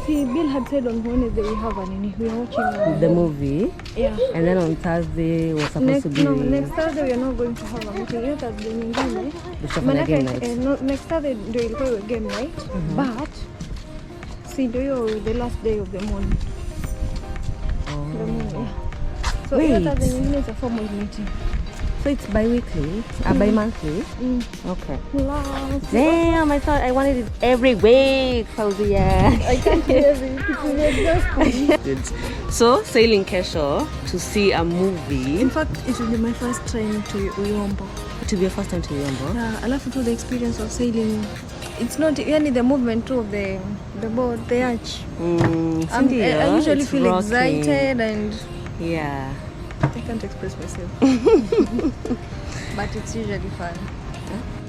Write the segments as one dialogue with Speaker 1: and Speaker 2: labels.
Speaker 1: See, Bill had said on Wednesday we have we are watching
Speaker 2: the movie.
Speaker 1: Yeah.
Speaker 2: And then on Thursday we're supposed to be...
Speaker 1: No, next Thursday we are not going to have a meeting. You know Thursday nyingine.
Speaker 2: Game night.
Speaker 1: Next Thursday ndio ilikuwa game night. But see ndio the last day of the month. The month, yeah. So Thursday nyingine is a formal meeting.
Speaker 2: So it's bi-weekly? Bi-monthly? Okay.
Speaker 1: Wow.
Speaker 2: Damn, I thought I wanted it every week, Fauzia.
Speaker 1: I can't hear it.
Speaker 2: So, sailing Kesho to see a movie.
Speaker 1: In fact, it will be my first time to Uyombo.
Speaker 2: It will be your first time to Uyombo?
Speaker 1: Yeah, I love to do the experience of sailing. It's not only the movement too of the boat, the arch. I usually feel rocking. Excited and...
Speaker 2: Yeah.
Speaker 1: I can't express myself. But it's usually fun.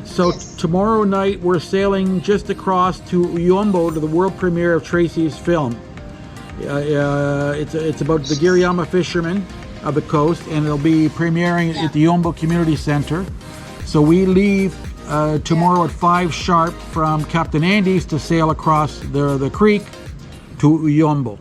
Speaker 3: So tomorrow night we're sailing just across to Uyombo to the world premiere of Tracy's film. It's about the Giriyama fishermen of the coast, and it'll be premiering at the Uyombo Community Center. So we leave tomorrow at 5 sharp from Captain Andy's to sail across the creek to Uyombo.